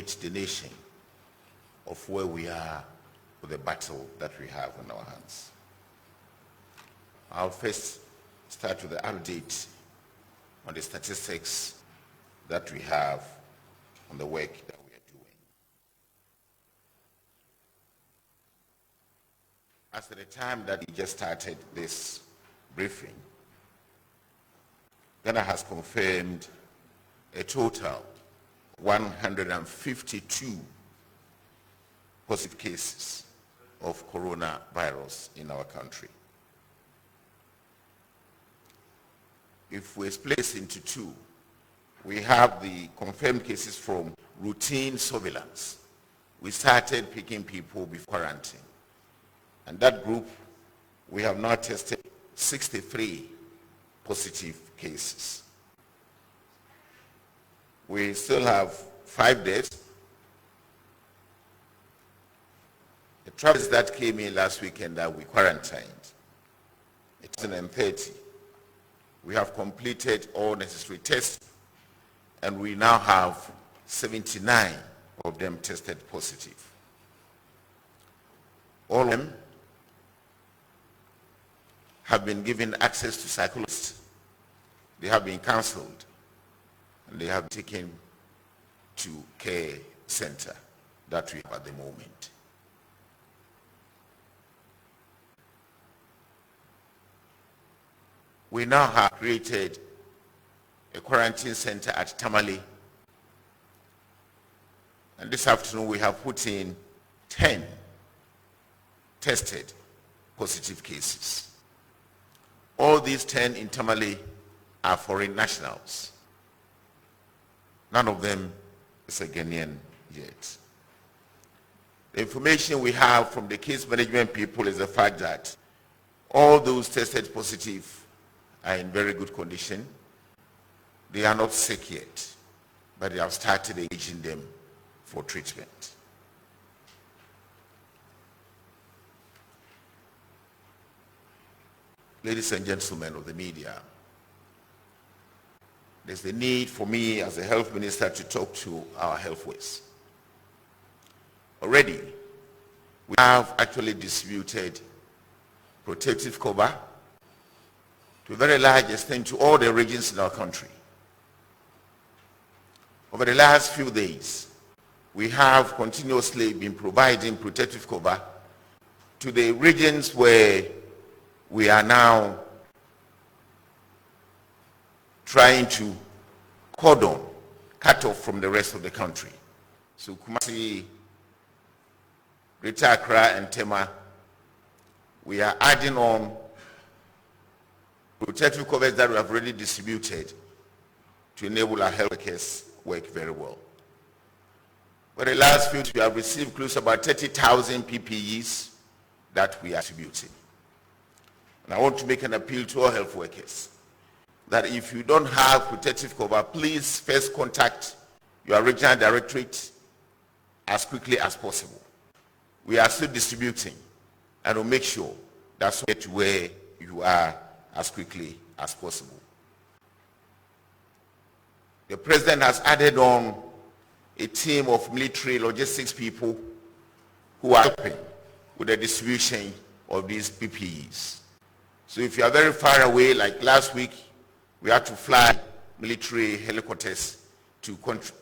update the nation of where we are with the battle that we have on our hands. I'll first start with the update on the statistics that we have on the work that we are doing. As at the time that we just started this briefing, Ghana has confirmed a total 152 positive cases of coronavirus in our country. If we split this into two, we have the confirmed cases from routine surveillance. We started picking people before quarantine. And that group, we have now tested 63 positive cases. We still have 5 deaths. The travelers that came in last weekend that we quarantined, 1,030. We have completed all necessary tests, and we now have 79 of them tested positive. All of them have been given access to psychologists. They have been counseled, and they have been taken to care center that we have at the moment. We now have created a quarantine center at Tamale, and this afternoon we have put in 10 tested positive cases. All these 10 in Tamale are foreign nationals. None of them is a Ghanaian yet. The information we have from the case management people is the fact that all those tested positive are in very good condition. They are not sick yet, but they have started engaging them for treatment. Ladies and gentlemen of the media, there's the need for me as a health minister to talk to our health workers. Already, we have actually distributed protective cover to a very large extent to all the regions in our country. Over the last few days, we have continuously been providing protective cover to the regions where we are now trying to cut off from the rest of the country. So Kumasi, Greater Accra and Tema, we are adding on protective covers that we have already distributed to enable our health workers work very well. For the last few weeks, we have received close to about 30,000 PPEs that we are distributing. And I want to make an appeal to all health workers that if you don't have protective cover, please first contact your regional directorate as quickly as possible. We are still distributing, and we'll make sure that's get to where you are as quickly as possible. The president has added on a team of military logistics people who are helping with the distribution of these PPEs. So if you are very far away, like last week, we had to fly military helicopters to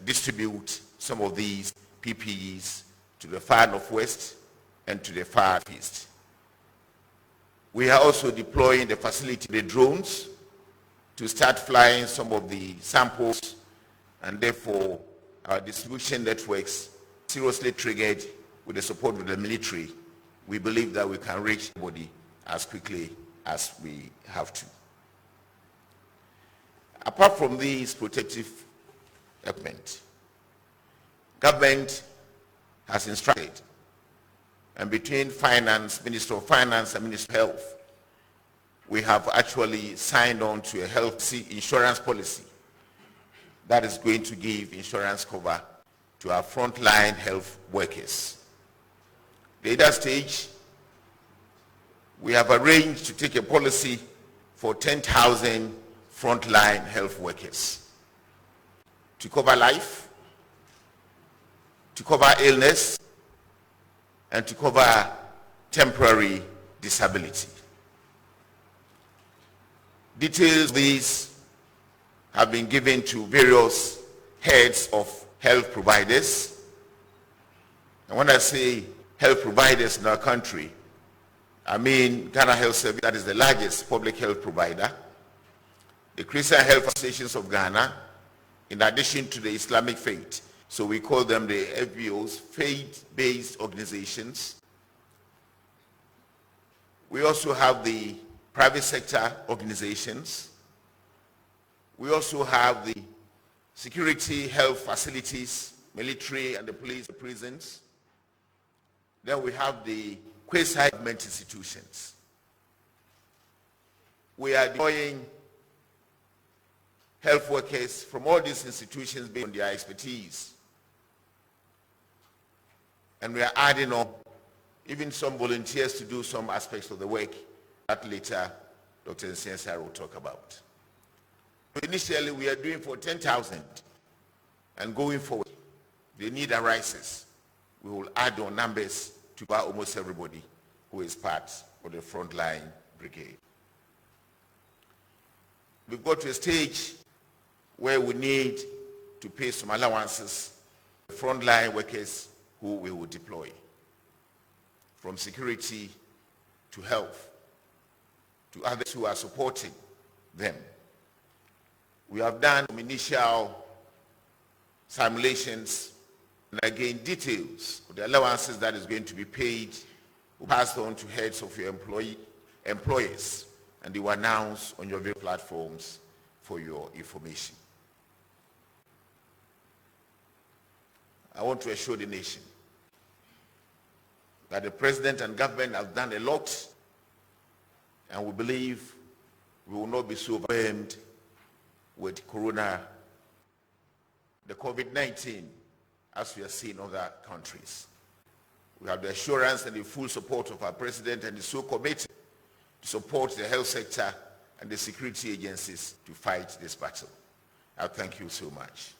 distribute some of these PPEs to the far northwest and to the far east. We are also deploying the facility, the drones, to start flying some of the samples, and therefore our distribution networks seriously triggered with the support of the military. We believe that we can reach everybody as quickly as we have to. Apart from these protective equipment, government has instructed, and between Finance, Minister of Finance and Minister of Health, we have actually signed on to a health insurance policy that is going to give insurance cover to our frontline health workers. At that stage, we have arranged to take a policy for 10,000 frontline health workers to cover life, to cover illness and to cover temporary disability. Details of these have been given to various heads of health providers. And when I say health providers in our country, I mean Ghana Health Service, that is the largest public health provider, the Christian Health Associations of Ghana, in addition to the Islamic faith. So we call them the FBOs, faith-based organizations. We also have the private sector organizations. We also have the security health facilities, military and the police, the prisons. Then we have the quasi-government institutions. We are deploying health workers from all these institutions based on their expertise. And we are adding on even some volunteers to do some aspects of the work that later Dr. Nsiensah will talk about. Initially, we are doing for 10,000, and going forward, the need arises. We will add on numbers to cover almost everybody who is part of the frontline brigade. We've got to a stage where we need to pay some allowances to frontline workers who we will deploy, from security to health to others who are supporting them. We have done some initial simulations, and again details of the allowances that is going to be paid will pass on to heads of your employers, and they will announce on your various platforms for your information. I want to assure the nation that the president and government have done a lot, and we believe we will not be so overwhelmed with the COVID-19, as we have seen in other countries. We have the assurance and the full support of our president, and is so committed to support the health sector and the security agencies to fight this battle. I thank you so much.